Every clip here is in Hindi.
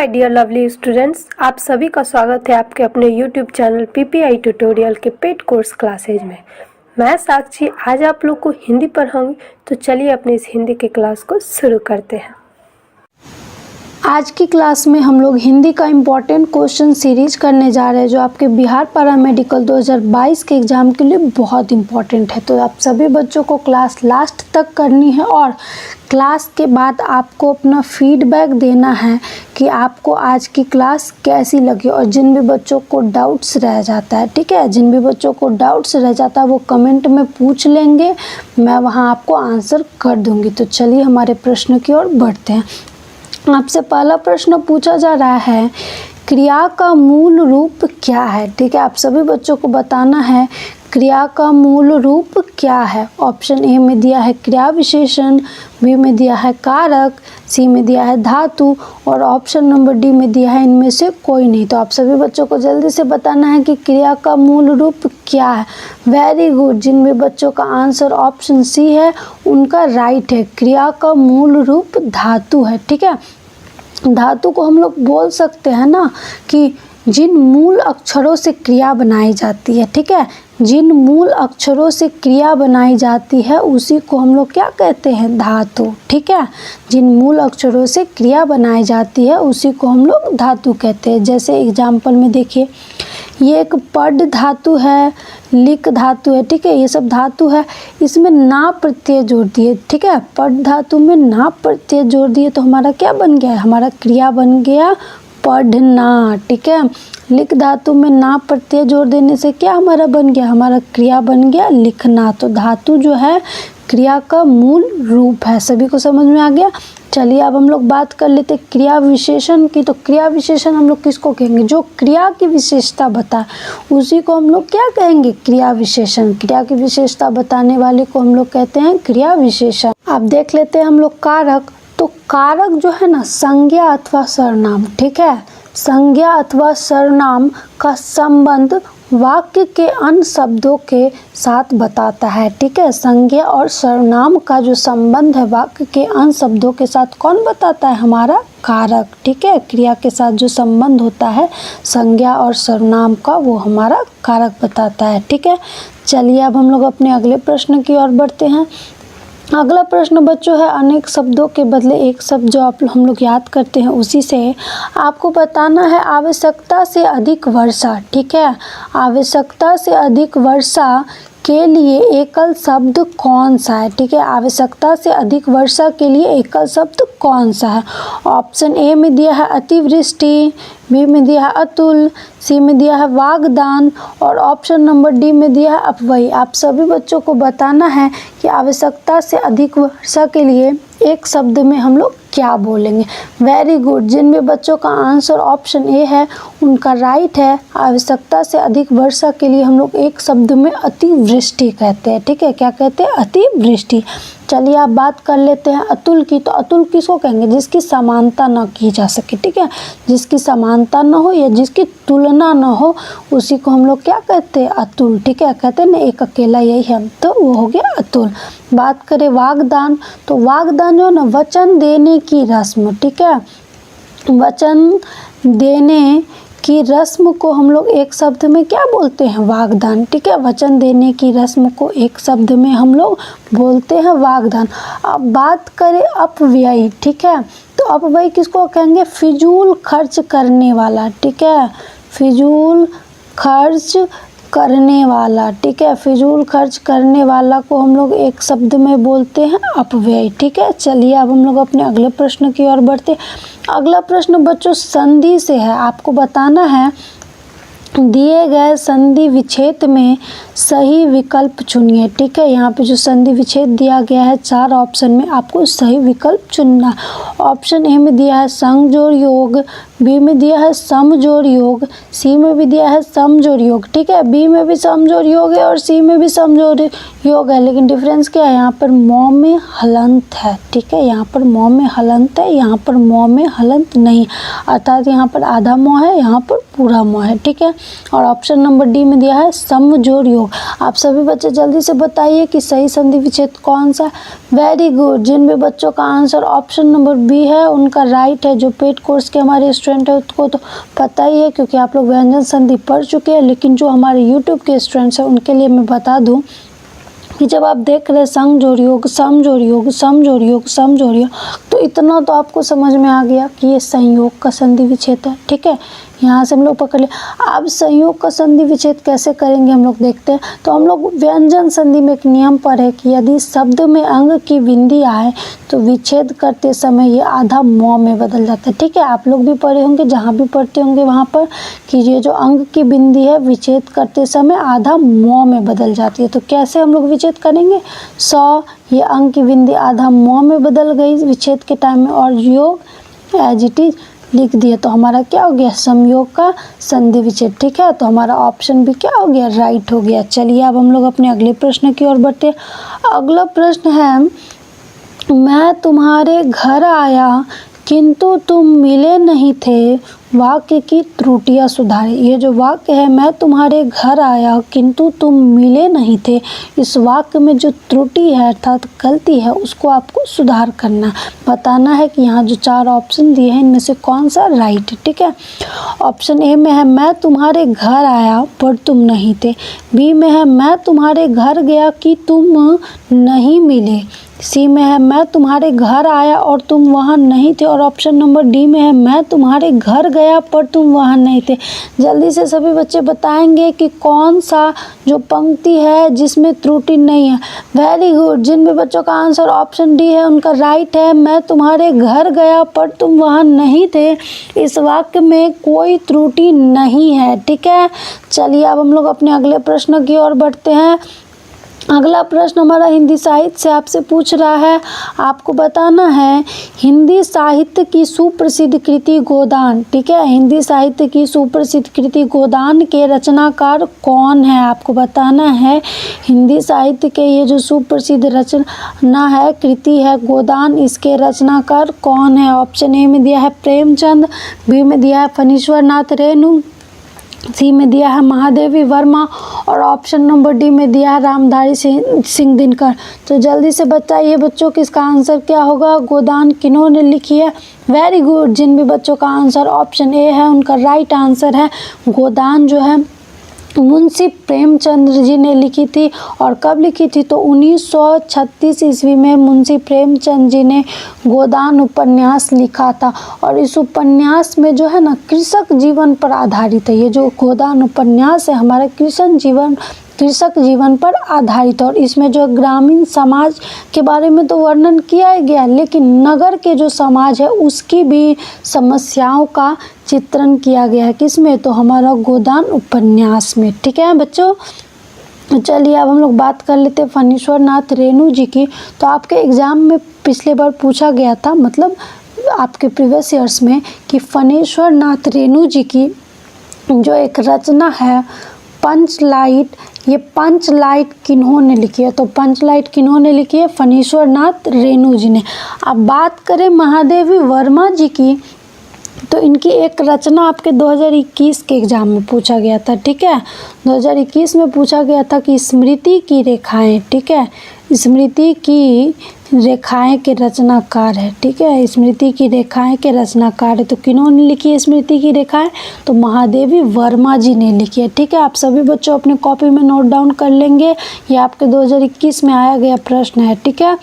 माय डियर लवली स्टूडेंट्स, आप सभी का स्वागत है आपके अपने यूट्यूब चैनल पीपीआई ट्यूटोरियल के पेड कोर्स क्लासेज में। मैं साक्षी आज आप लोग को हिंदी पढ़ाऊंगी, तो चलिए अपने इस हिंदी के क्लास को शुरू करते हैं। आज की क्लास में हम लोग हिंदी का इम्पॉर्टेंट क्वेश्चन सीरीज करने जा रहे हैं जो आपके बिहार पैरामेडिकल 2022 के एग्ज़ाम के लिए बहुत इम्पॉर्टेंट है। तो आप सभी बच्चों को क्लास लास्ट तक करनी है और क्लास के बाद आपको अपना फीडबैक देना है कि आपको आज की क्लास कैसी लगी। और जिन भी बच्चों को डाउट्स रह जाता है, ठीक है, जिन भी बच्चों को डाउट्स रह जाता है वो कमेंट में पूछ लेंगे, मैं वहाँ आपको आंसर कर दूँगी। तो चलिए हमारे प्रश्न की ओर बढ़ते हैं। आपसे पहला प्रश्न पूछा जा रहा है, क्रिया का मूल रूप क्या है। ठीक है, आप सभी बच्चों को बताना है क्रिया का मूल रूप क्या है। ऑप्शन ए में दिया है क्रिया विशेषण, बी में दिया है कारक, सी में दिया है धातु और ऑप्शन नंबर डी में दिया है इनमें से कोई नहीं। तो आप सभी बच्चों को जल्दी से बताना है कि क्रिया का मूल रूप क्या है। वेरी गुड, जिन भी बच्चों का आंसर ऑप्शन सी है उनका राइट है। क्रिया का मूल रूप धातु है। ठीक है, धातु को हम लोग बोल सकते हैं ना कि जिन मूल अक्षरों से क्रिया बनाई जाती है, ठीक है, जिन मूल अक्षरों से क्रिया बनाई जाती है उसी को हम लोग क्या कहते हैं, धातु। ठीक है, जिन मूल अक्षरों से क्रिया बनाई जाती है उसी को हम लोग धातु कहते हैं। जैसे एग्जाम्पल में देखिए, ये एक पड धातु है, लिक धातु है, ठीक है, ये सब धातु है। इसमें ना प्रत्यय जोड़ दिए, ठीक है, पड धातु में ना प्रत्यय जोड़ दिए तो हमारा क्या बन गया, हमारा क्रिया बन गया पढ़ना। ठीक है, लिख धातु में ना प्रत्यय जोड़ देने से क्या हमारा बन गया, हमारा क्रिया बन गया लिखना। तो धातु जो है क्रिया का मूल रूप है। सभी को समझ में आ गया। चलिए अब हम लोग बात कर लेते क्रिया विशेषण की। तो क्रिया विशेषण हम लोग किसको कहेंगे, जो क्रिया की विशेषता बताए उसी को हम लोग क्या कहेंगे, क्रिया विशेषण। क्रिया की विशेषता बताने वाले को हम लोग कहते हैं क्रिया विशेषण। अब देख लेते हैं हम लोग कारक। तो कारक जो है ना, संज्ञा अथवा सर्वनाम, ठीक है, संज्ञा अथवा सर्वनाम का संबंध वाक्य के अन्य शब्दों के साथ बताता है। ठीक है, संज्ञा और सर्वनाम का जो संबंध है वाक्य के अन्य शब्दों के साथ कौन बताता है, हमारा कारक। ठीक है, क्रिया के साथ जो संबंध होता है संज्ञा और सर्वनाम का वो हमारा कारक बताता है। ठीक है, चलिए अब हम लोग अपने अगले प्रश्न की ओर बढ़ते हैं। अगला प्रश्न बच्चों है, अनेक शब्दों के बदले एक शब्द जो हम लोग याद करते हैं उसी से आपको बताना है आवश्यकता से अधिक वर्षा। ठीक है, आवश्यकता से अधिक वर्षा के लिए एकल शब्द कौन सा है। ठीक है, आवश्यकता से अधिक वर्षा के लिए एकल शब्द कौन सा है। ऑप्शन ए में दिया है अतिवृष्टि, बी में दिया है अतुल, सी में दिया है वागदान और ऑप्शन नंबर डी में दिया है अपव्यय। आप सभी बच्चों को बताना है कि आवश्यकता से अधिक वर्षा के लिए एक शब्द में हम लोग क्या बोलेंगे। वेरी गुड, जिन भी बच्चों का आंसर ऑप्शन ए है उनका राइट है। आवश्यकता से अधिक वर्षा के लिए हम लोग एक शब्द में अतिवृष्टि कहते हैं। ठीक है, क्या कहते हैं, अतिवृष्टि। चलिए आप बात कर लेते हैं अतुल की। तो अतुल किसको कहेंगे, जिसकी समानता न की जा सके। ठीक है, जिसकी समानता न हो या जिसकी तुलना न हो उसी को हम लोग क्या कहते हैं, अतुल। ठीक है, कहते हैं ना एक अकेला यही है, तो वो हो गया अतुल। बात करें वागदान, तो वागदान जो है ना वचन देने की रस्म। ठीक है, वचन देने की रस्म को हम लोग एक शब्द में क्या बोलते हैं, वागदान। ठीक है, वचन देने की रस्म को एक शब्द में हम लोग बोलते हैं वागदान। अब बात करें अपव्यय। ठीक है, तो अपव्यय किसको कहेंगे, फिजूल खर्च करने वाला। ठीक है, फिजूल खर्च करने वाला। ठीक है, फिजूल खर्च करने वाला को हम लोग एक शब्द में बोलते हैं अपव्यय। ठीक है, चलिए अब हम लोग अपने अगले प्रश्न की ओर बढ़ते हैं। अगला प्रश्न बच्चों संधि से है। आपको बताना है दिए गए संधि विच्छेद में सही विकल्प चुनिए। ठीक है, यहाँ पे जो संधि विच्छेद दिया गया है 4 ऑप्शन में आपको सही विकल्प चुनना। ऑप्शन ए में दिया है संजोड़ योग, बी में दिया है समजोड़ योग, सी में भी दिया है समजोड़ योग। ठीक है, बी में भी समजोड़ योग है और सी में भी समजोड़ योग है, लेकिन डिफरेंस क्या है, यहाँ पर मौ में हलंत है। ठीक है, यहाँ पर मौ में हलंत है, यहाँ पर मौ में हलंत नहीं, अर्थात यहाँ पर आधा मौ है, यहाँ पर पूरा मौ है। ठीक है, और ऑप्शन नंबर डी में दिया है समजोड़ योग। आप सभी बच्चे जल्दी से बताइए कि सही संधि विच्छेद कौन सा है। वेरी गुड, जिन भी बच्चों का आंसर ऑप्शन नंबर बी है उनका राइट है। जो पेड कोर्स के हमारे स्टूडेंट स्टूडेंट है उसको तो पता ही है, क्योंकि आप लोग व्यंजन संधि पढ़ चुके हैं। लेकिन जो हमारे यूट्यूब के स्टूडेंट्स हैं उनके लिए मैं बता दूं कि जब आप देख रहे सम जोड़ योग, सम जोड़ योग, सम जोड़ योग, सम जोड़ योग, तो इतना तो आपको समझ में आ गया कि ये संयोग का संधि विच्छेद है। ठीक है, यहाँ से हम लोग पकड़ ले। अब संयोग का संधि विच्छेद कैसे करेंगे हम लोग देखते हैं। तो हम लोग व्यंजन संधि में एक नियम पढ़े कि यदि शब्द में अंग की बिंदी आए तो विच्छेद करते समय ये आधा म में बदल जाता है। ठीक है, आप लोग भी पढ़े होंगे, जहाँ भी पढ़ते होंगे वहाँ पर कि ये जो अंग की बिंदी है विच्छेद करते समय आधा म में बदल जाती है। तो कैसे हम लोग विच्छेद करेंगे? 100, ये अंग की बिंदी आधा म में बदल गई विच्छेद के टाइम में, और योग एज इट इज लिख दिया। तो हमारा क्या हो गया? समयोग का संधि विच्छेद। ठीक है, तो हमारा ऑप्शन भी क्या हो गया? राइट हो गया। चलिए अब हम लोग अपने अगले प्रश्न की ओर बढ़ते हैं। अगला प्रश्न है, मैं तुम्हारे घर आया किंतु तुम मिले नहीं थे, वाक्य की त्रुटियां सुधारें। ये जो वाक्य है, मैं तुम्हारे घर आया किंतु तुम मिले नहीं थे, इस वाक्य में जो त्रुटि है अर्थात गलती है उसको आपको सुधार करना है। बताना है कि यहाँ जो 4 ऑप्शन दिए हैं इनमें से कौन सा राइट है। ठीक है, ऑप्शन ए में है मैं तुम्हारे घर आया पर तुम नहीं थे, बी में है मैं तुम्हारे घर गया कि तुम नहीं मिले, सी में है मैं तुम्हारे घर आया और तुम वहाँ नहीं थे, और ऑप्शन नंबर डी में है मैं तुम्हारे घर गया पर तुम वहाँ नहीं थे। जल्दी से सभी बच्चे बताएंगे कि कौन सा जो पंक्ति है जिसमें त्रुटि नहीं है। वेरी गुड, जिन भी बच्चों का आंसर ऑप्शन डी है उनका राइट है। मैं तुम्हारे घर गया पर तुम वहाँ नहीं थे, इस वाक्य में कोई त्रुटि नहीं है। ठीक है, चलिए अब हम लोग अपने अगले प्रश्न की ओर बढ़ते हैं। अगला प्रश्न हमारा हिंदी साहित्य से आपसे पूछ रहा है, आपको बताना है हिंदी साहित्य की सुप्रसिद्ध कृति गोदान। ठीक है, हिंदी साहित्य की सुप्रसिद्ध कृति गोदान के रचनाकार कौन है? आपको बताना है हिंदी साहित्य के ये जो सुप्रसिद्ध रचना है, कृति है गोदान, इसके रचनाकार कौन है? ऑप्शन ए में दिया है प्रेमचंद, बी में दिया है फणीश्वर नाथ रेणु, सी में दिया है महादेवी वर्मा, और ऑप्शन नंबर डी में दिया है रामधारी सिंह दिनकर। तो जल्दी से बताइए बच्चों कि इसका आंसर क्या होगा? गोदान किन्होंने लिखी है? वेरी गुड, जिन भी बच्चों का आंसर ऑप्शन ए है उनका राइट आंसर है। गोदान जो है मुंशी प्रेमचंद्र जी ने लिखी थी, और कब लिखी थी? तो 1936 ईस्वी में मुंशी प्रेमचंद जी ने गोदान उपन्यास लिखा था, और इस उपन्यास में जो है ना कृषक जीवन पर आधारित है। ये जो गोदान उपन्यास है हमारा कृषक जीवन पर आधारित है, और इसमें जो ग्रामीण समाज के बारे में तो वर्णन किया गया, लेकिन नगर के जो समाज है उसकी भी समस्याओं का चित्रण किया गया है। किसमें? तो हमारा गोदान उपन्यास में। ठीक है बच्चों, चलिए अब हम लोग बात कर लेते हैं फणीश्वर नाथ रेणु जी की। तो आपके एग्जाम में पिछले बार पूछा गया था, मतलब आपके प्रीवियस ईयर्स में, कि फणीश्वर नाथ रेणु जी की जो एक रचना है पंचलाइट, ये पंचलाइट किन्होंने लिखी है? तो पंचलाइट किन्होंने लिखी है? फणीश्वर नाथ रेणु जी ने। अब बात करें महादेवी वर्मा जी की, तो इनकी एक रचना आपके 2021 के एग्जाम में पूछा गया था। ठीक है, 2021 में पूछा गया था कि स्मृति की रेखाएं। ठीक है, स्मृति की रेखाएं के रचनाकार है। ठीक है, स्मृति की रेखाएं के रचनाकार है। तो किन्होंने लिखी है स्मृति की रेखाएं? तो महादेवी वर्मा जी ने लिखी है। ठीक है, आप सभी बच्चों अपने कॉपी में नोट डाउन कर लेंगे, ये आपके 2021 में आया गया प्रश्न है। ठीक है,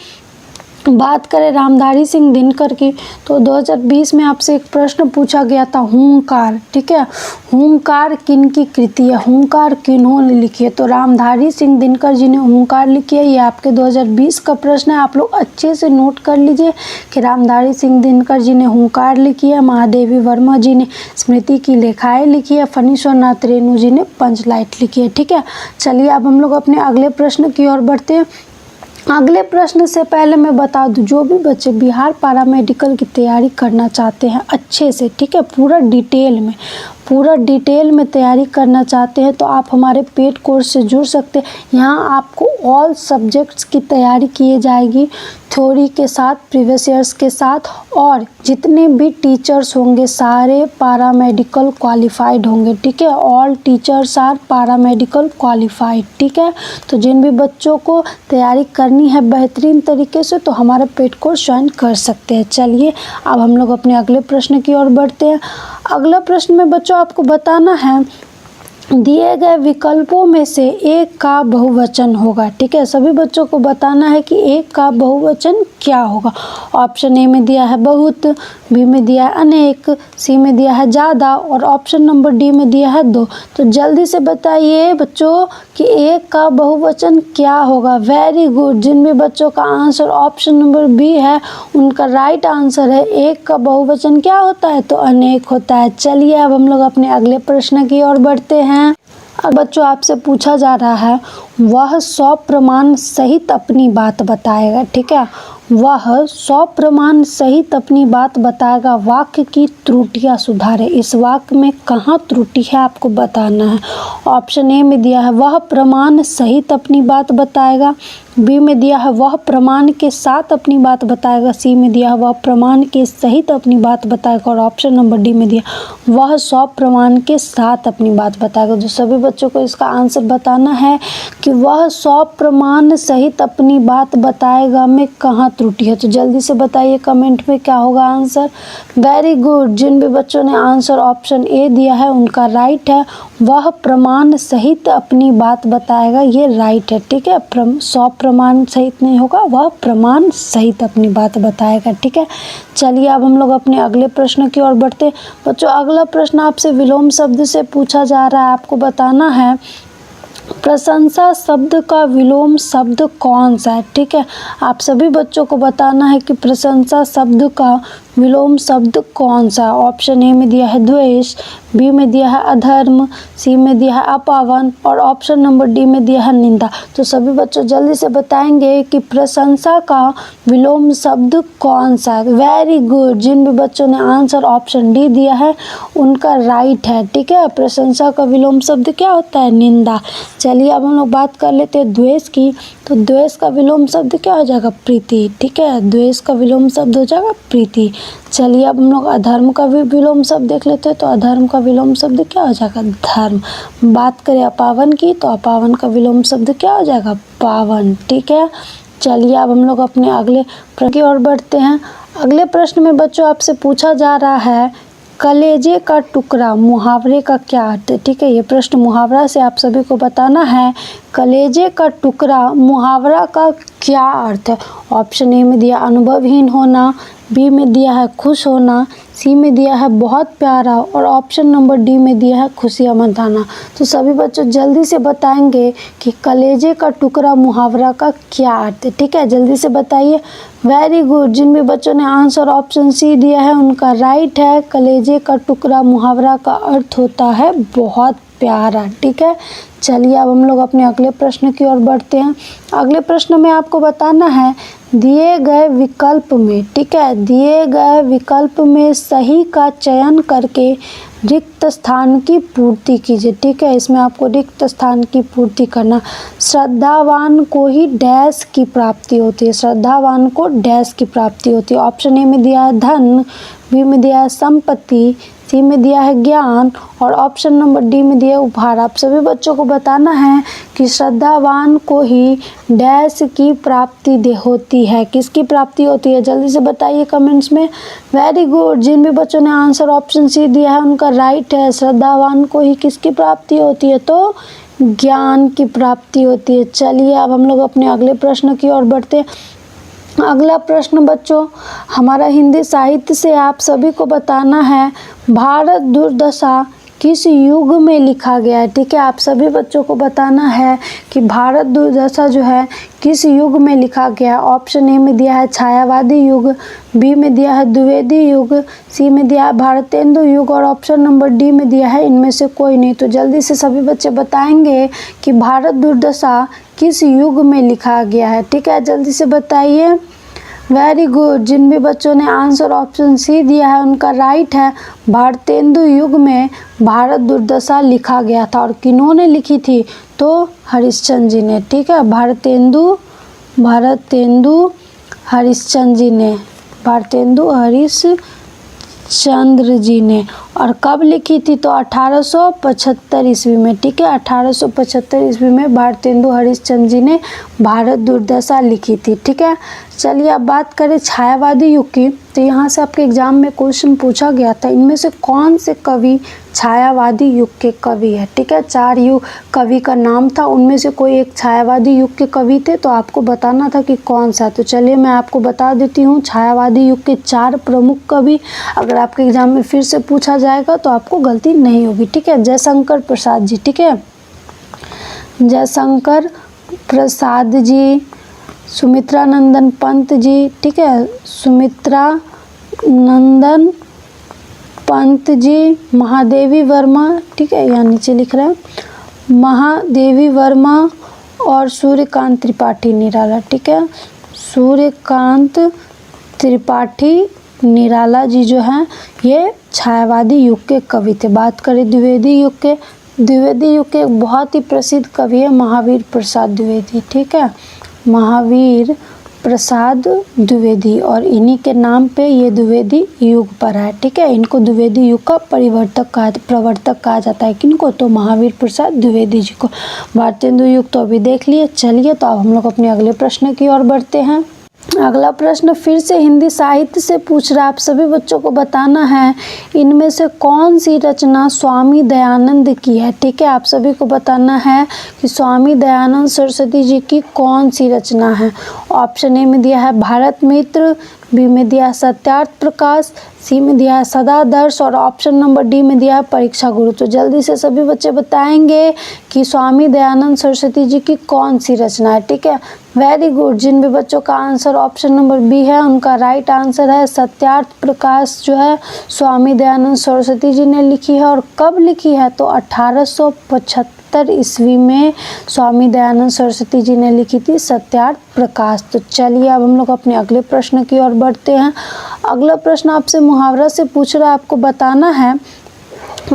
बात करें रामधारी सिंह दिनकर की, तो 2020 में आपसे एक प्रश्न पूछा गया था हुंकार। ठीक है, हुंकार किन की कृति है? हुंकार किन्होंने लिखी है? तो रामधारी सिंह दिनकर जी ने हुंकार लिखी है। ये आपके 2020 का प्रश्न है, आप लोग अच्छे से नोट कर लीजिए कि रामधारी सिंह दिनकर जी ने हुंकार लिखी है, महादेवी वर्मा जी ने स्मृति की रेखाएं लिखी है, फणीश्वर नाथ रेणु जी ने पंचलाइट लिखी है। ठीक है, चलिए अब हम लोग अपने अगले प्रश्न की ओर बढ़ते हैं। अगले प्रश्न से पहले मैं बता दूं, जो भी बच्चे बिहार पैरामेडिकल की तैयारी करना चाहते हैं अच्छे से, ठीक है, पूरा डिटेल में तैयारी करना चाहते हैं, तो आप हमारे पेड कोर्स से जुड़ सकते हैं। यहाँ आपको ऑल सब्जेक्ट्स की तैयारी की जाएगी, थ्योरी के साथ, प्रीवियस ईयर्स के साथ, और जितने भी टीचर्स होंगे सारे पैरामेडिकल क्वालिफाइड होंगे। ठीक है, all teachers are paramedical qualified. ठीक है, तो जिन भी बच्चों को तैयारी करनी है बेहतरीन तरीके से, तो हमारा पेड कोर्स ज्वाइन कर सकते हैं। चलिए अब हम लोग अपने अगले प्रश्न की ओर बढ़ते हैं। अगला प्रश्न में बच्चों आपको बताना है दिए गए विकल्पों में से एक का बहुवचन होगा। ठीक है, सभी बच्चों को बताना है कि एक का बहुवचन क्या होगा। ऑप्शन ए में दिया है बहुत, बी में दिया है अनेक, सी में दिया है ज़्यादा और ऑप्शन नंबर डी में दिया है दो। तो जल्दी से बताइए बच्चों कि एक का बहुवचन क्या होगा। वेरी गुड, जिन भी बच्चों का आंसर ऑप्शन नंबर बी है उनका राइट आंसर है। एक का बहुवचन क्या होता है? तो अनेक होता है। चलिए अब हम लोग अपने अगले प्रश्न की ओर बढ़ते हैं। अब बच्चों आपसे पूछा जा रहा है वह 100 प्रमाण सहित अपनी बात बताएगा। ठीक है, वह 100 प्रमाण सहित अपनी बात बताएगा, वाक्य की त्रुटियां सुधारे। इस वाक्य में कहाँ त्रुटि है आपको बताना है। ऑप्शन ए में दिया है वह प्रमाण सहित अपनी बात बताएगा, बी में दिया है वह प्रमाण के साथ अपनी बात बताएगा, सी में दिया है वह प्रमाण के सहित अपनी बात बताएगा और ऑप्शन नंबर डी में दिया वह 100 प्रमाण के साथ अपनी बात बताएगा। जो सभी बच्चों को इसका आंसर बताना है कि वह 100 प्रमाण सहित अपनी बात बताएगा में कहाँ त्रुटि है। तो जल्दी से बताइए कमेंट में क्या होगा आंसर। वेरी गुड, जिन भी बच्चों ने आंसर ऑप्शन ए दिया है उनका राइट है, वह प्रमाण सहित अपनी बात बताएगा, ये राइट है। ठीक है, 100 प्रमाण सहित नहीं होगा, वह प्रमाण सहित अपनी बात बताएगा। ठीक है, चलिए अब हम लोग अपने अगले प्रश्न की ओर बढ़ते हैं। बच्चों अगला प्रश्न आपसे विलोम शब्द से पूछा जा रहा है। आपको बताना है प्रशंसा शब्द का विलोम शब्द कौन सा है। ठीक है, आप सभी बच्चों को बताना है कि प्रशंसा शब्द का विलोम शब्द कौन सा है। ऑप्शन ए में दिया है द्वेष, बी में दिया है अधर्म, सी में दिया है अपावन और ऑप्शन नंबर डी में दिया है निंदा। तो सभी बच्चों जल्दी से बताएंगे कि प्रशंसा का विलोम शब्द कौन सा है। वेरी गुड, जिन भी बच्चों ने आंसर ऑप्शन डी दिया है उनका राइट है। ठीक है, प्रशंसा का विलोम शब्द क्या होता है? निंदा। चलिए अब हम लोग बात कर लेते हैं द्वेष की। तो द्वेष का विलोम शब्द क्या हो जाएगा? प्रीति। ठीक है, द्वेष का विलोम शब्द हो जाएगा प्रीति। चलिए अब हम लोग अधर्म का भी विलोम शब्द देख लेते हैं। तो अधर्म का विलोम शब्द क्या हो जाएगा? धर्म। बात करें अपावन की तो अपावन का विलोम शब्द क्या हो जाएगा? पावन। ठीक है, चलिए अब हम लोग अपने अगले प्रश्न की ओर बढ़ते हैं। अगले प्रश्न में बच्चों आपसे पूछा जा रहा है कलेजे का टुकड़ा मुहावरे का क्या अर्थ है। ठीक है, ये प्रश्न मुहावरा से आप सभी को बताना है कलेजे का टुकड़ा मुहावरा का क्या अर्थ है। ऑप्शन ए में दिया अनुभवहीन होना, बी में दिया है खुश होना, सी में दिया है बहुत प्यारा और ऑप्शन नंबर डी में दिया है खुशियाँ मनाना। तो सभी बच्चों जल्दी से बताएंगे कि कलेजे का टुकड़ा मुहावरा का क्या अर्थ है। ठीक है, जल्दी से बताइए। वेरी गुड, जिन भी बच्चों ने आंसर ऑप्शन सी दिया है उनका राइट है। कलेजे का टुकड़ा मुहावरा का अर्थ होता है बहुत प्यारा। ठीक है, चलिए अब हम लोग अपने अगले प्रश्न की ओर बढ़ते हैं। अगले प्रश्न में आपको बताना है दिए गए विकल्प में, ठीक है, दिए गए विकल्प में सही का चयन करके रिक्त स्थान की पूर्ति कीजिए। ठीक है, इसमें आपको रिक्त स्थान की पूर्ति करना। श्रद्धावान को ही डैश की प्राप्ति होती है, श्रद्धावान को डैश की प्राप्ति होती है। ऑप्शन ए में दिया है धन, बी में दिया है संपत्ति, सी में दिया है ज्ञान और ऑप्शन नंबर डी में दिया है उपहार। आप सभी बच्चों को बताना है कि श्रद्धावान को ही डैश की प्राप्ति होती है। किसकी प्राप्ति होती है? जल्दी से बताइए कमेंट्स में। वेरी गुड, जिन भी बच्चों ने आंसर ऑप्शन सी दिया है उनका राइट है। श्रद्धावान को ही किसकी प्राप्ति होती है? तो ज्ञान की प्राप्ति होती है। चलिए अब हम लोग अपने अगले प्रश्न की ओर बढ़ते हैं। अगला प्रश्न बच्चों हमारा हिंदी साहित्य से आप सभी को बताना है भारत दुर्दशा किस युग में लिखा गया है। ठीक है, आप सभी बच्चों को बताना है कि भारत दुर्दशा जो है किस युग में लिखा गया है। ऑप्शन ए में दिया है छायावादी युग, बी में दिया है द्विवेदी युग, सी में दिया है भारतेंदु युग और ऑप्शन नंबर डी में दिया है इनमें से कोई नहीं। तो जल्दी से सभी बच्चे बताएंगे कि भारत दुर्दशा किस युग में लिखा गया है। ठीक है, जल्दी से बताइए। वेरी गुड, जिन भी बच्चों ने आंसर ऑप्शन सी दिया है उनका राइट है। भारतेंदु युग में भारत दुर्दशा लिखा गया था और किन्होंने लिखी थी? तो हरिश्चंद्र जी ने। ठीक है, भारतेंदु हरिश्चंद्र जी ने, भारतेंदु हरिश्चंद्र जी ने। और कब लिखी थी? तो 1875 ईस्वी में। ठीक है, 1875 ईस्वी में भारतेंदु हरिश्चंद्र जी ने भारत दुर्दशा लिखी थी। ठीक है, चलिए अब बात करें छायावादी युग की। तो यहाँ से आपके एग्जाम में क्वेश्चन पूछा गया था, इनमें से कौन से कवि छायावादी युग के कवि है। ठीक है, 4 युग कवि का नाम था, उनमें से कोई एक छायावादी युग के कवि थे, तो आपको बताना था कि कौन सा। तो चलिए मैं आपको बता देती हूँ छायावादी युग के 4 प्रमुख कवि। अगर आपके एग्जाम में फिर से पूछा जाएगा तो आपको गलती नहीं होगी। ठीक है, जयशंकर प्रसाद जी, ठीक है, जयशंकर प्रसाद जी, सुमित्रा नंदन पंत जी, ठीक है, सुमित्रा नंदन पंत जी, महादेवी वर्मा, ठीक है, यहाँ नीचे लिख रहे हैं महादेवी वर्मा, और सूर्यकांत त्रिपाठी निराला। ठीक है, सूर्यकांत त्रिपाठी निराला जी जो हैं ये छायावादी युग के कवि थे। बात करें द्विवेदी युग के, द्विवेदी युग के एक बहुत ही प्रसिद्ध कवि है महावीर प्रसाद द्विवेदी। ठीक है, महावीर प्रसाद द्विवेदी, और इन्हीं के नाम पे ये द्विवेदी युग पड़ा है। ठीक है, इनको द्विवेदी युग का प्रवर्तक कहा जाता है। किनको? तो महावीर प्रसाद द्विवेदी जी को। भारतेंदु युग तो अभी देख लिए। चलिए तो अब हम लोग अपने अगले प्रश्न की ओर बढ़ते हैं। अगला प्रश्न फिर से हिंदी साहित्य से पूछ रहा है। आप सभी बच्चों को बताना है इनमें से कौन सी रचना स्वामी दयानंद की है। ठीक है, आप सभी को बताना है कि स्वामी दयानंद सरस्वती जी की कौन सी रचना है। ऑप्शन ए में दिया है भारत मित्र, बी में दिया है सत्यार्थ प्रकाश, सी में दिया है सदादर्श, और ऑप्शन नंबर डी में दिया है परीक्षा गुरु। तो जल्दी से सभी बच्चे बताएंगे कि स्वामी दयानंद सरस्वती जी की कौन सी रचना है। ठीक है, वेरी गुड। जिन भी बच्चों का आंसर ऑप्शन नंबर बी है उनका राइट आंसर है सत्यार्थ प्रकाश जो है स्वामी दयानंद सरस्वती जी ने लिखी है। और कब लिखी है? तो 1875 ईस्वी में स्वामी दयानंद सरस्वती जी ने लिखी थी सत्यार्थ प्रकाश। तो चलिए अब हम लोग अपने अगले प्रश्न की ओर बढ़ते हैं। अगला प्रश्न आपसे मुहावरा से पूछ रहा है, आपको बताना है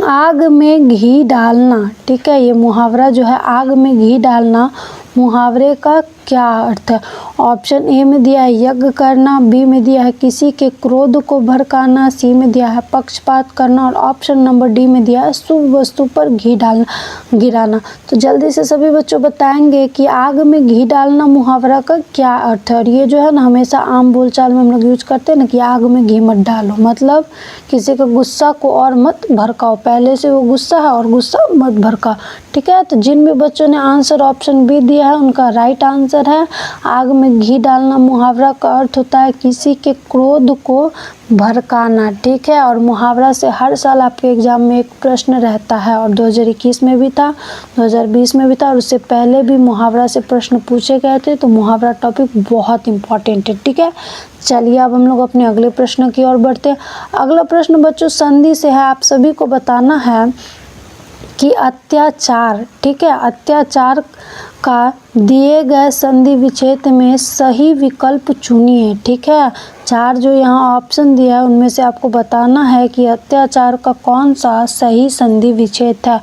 आग में घी डालना। ठीक है, ये मुहावरा जो है आग में घी डालना, मुहावरे का क्या अर्थ है। ऑप्शन ए में दिया है यज्ञ करना, बी में दिया है किसी के क्रोध को भड़काना, सी में दिया है पक्षपात करना, और ऑप्शन नंबर डी में दिया है शुभ वस्तु पर घी डालना गिराना। तो जल्दी से सभी बच्चों बताएंगे कि आग में घी डालना मुहावरा का क्या अर्थ है। और ये जो है ना हमेशा आम बोलचाल में हम लोग यूज करते हैं ना कि आग में घी मत डालो, मतलब किसी का गुस्सा को और मत भड़काओ, पहले से वो गुस्सा है और गुस्सा मत भड़काओ। ठीक है, तो जिन भी बच्चों ने आंसर ऑप्शन बी दिया है उनका राइट आंसर है आग में घी डालना। मुहावरा का अर्थ होता है किसी के क्रोध को भड़काना। ठीक है, और मुहावरा से हर साल आपके एग्जाम में एक प्रश्न रहता है, और 2021 में भी था, 2020 में भी था, और उससे पहले भी मुहावरा से प्रश्न पूछे गए थे। तो मुहावरा टॉपिक बहुत इंपॉर्टेंट है। ठीक है, चलिए अब हम लोग अपने अगले प्रश्न की ओर बढ़ते हैं। अगला प्रश्न बच्चों संधि से है। आप सभी को बताना है कि अत्याचार, ठीक है, अत्याचार का दिए गए संधि विच्छेद में सही विकल्प चुनिए। ठीक है, 4 जो यहाँ ऑप्शन दिया है उनमें से आपको बताना है कि अत्याचार का कौन सा सही संधि विच्छेद है।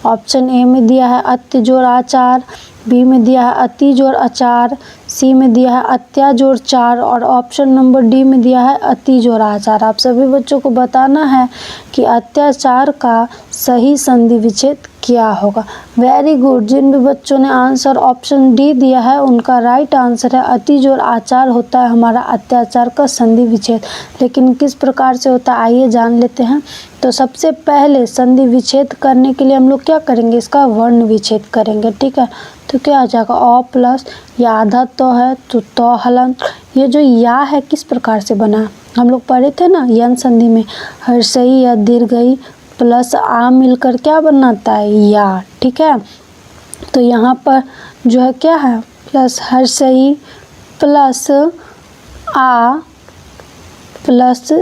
ऑप्शन ए में दिया है अत्य जोड़ आचार, बी में दिया है अति जोड़ आचार, सी में दिया है अत्या जोड़ चार, और ऑप्शन नंबर डी में दिया है अति जोड़ आचार। आप सभी बच्चों को बताना है कि अत्याचार का सही संधि विच्छेद क्या होगा। Very good. जिन भी बच्चों ने आंसर ऑप्शन डी दिया है उनका राइट आंसर है अति जोड़ आचार होता है हमारा अत्याचार का संधि विच्छेद। लेकिन किस प्रकार से होता है आइए जान लेते हैं। तो सबसे पहले संधि विच्छेद करने के लिए हम लोग क्या करेंगे, इसका वर्ण विच्छेद करेंगे। ठीक है, तो क्या आ जाएगा अ प्लस या आधा तो है तो हलंत। ये जो या है किस प्रकार से बना है हम लोग पढ़े थे ना यन संधि में, हर्षई या दीर्घई प्लस आ मिलकर क्या बनाता है या। ठीक है, तो यहाँ पर जो है क्या है प्लस हर्षई प्लस आ प्लस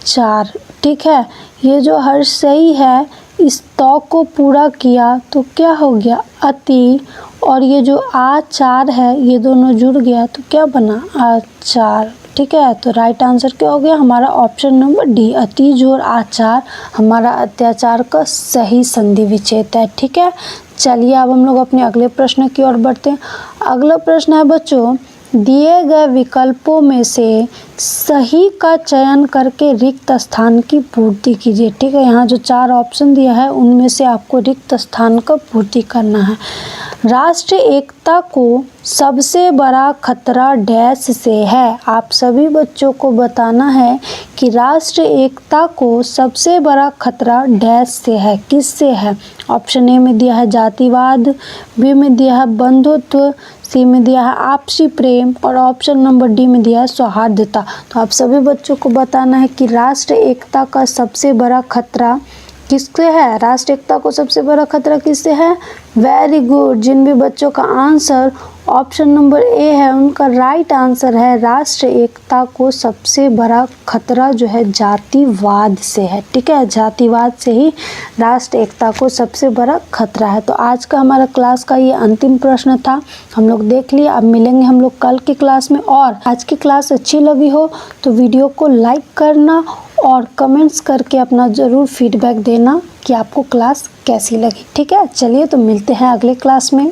4। ठीक है, ये जो हर्षई है इस तौ को पूरा किया तो क्या हो गया अति, और ये जो आचार है ये दोनों जुड़ गया तो क्या बना आचार। ठीक है, तो राइट आंसर क्या हो गया हमारा ऑप्शन नंबर डी अति जोड़ आचार हमारा अत्याचार का सही संधि विच्छेद है। ठीक है, चलिए अब हम लोग अपने अगले प्रश्न की ओर बढ़ते हैं। अगला प्रश्न है बच्चों दिए गए विकल्पों में से सही का चयन करके रिक्त स्थान की पूर्ति कीजिए। ठीक है, यहाँ जो 4 ऑप्शन दिया है उनमें से आपको रिक्त स्थान का पूर्ति करना है। राष्ट्रीय एकता को सबसे बड़ा खतरा डैश से है। आप सभी बच्चों को बताना है कि राष्ट्रीय एकता को सबसे बड़ा खतरा डैश से है, किससे है। ऑप्शन ए में दिया है जातिवाद, बी में दिया है बंधुत्व, सी में दिया है आपसी प्रेम और ऑप्शन नंबर डी में दिया है सौहार्दता। तो आप सभी बच्चों को बताना है कि राष्ट्रीय एकता का सबसे बड़ा खतरा किससे है। राष्ट्रीय एकता को सबसे बड़ा खतरा किससे है। Very good. जिन भी बच्चों का आंसर ऑप्शन नंबर ए है उनका राइट आंसर है, राष्ट्रीय एकता को सबसे बड़ा खतरा जो है जातिवाद से है। ठीक है, जातिवाद से ही राष्ट्रीय एकता को सबसे बड़ा खतरा है। तो आज का हमारा क्लास का ये अंतिम प्रश्न था, हम लोग देख लिए। अब मिलेंगे हम लोग कल की क्लास में। और आज की क्लास अच्छी लगी हो तो वीडियो को लाइक करना और कमेंट्स करके अपना ज़रूर फीडबैक देना कि आपको क्लास कैसी लगी। ठीक है, चलिए तो मिलते हैं अगले क्लास में।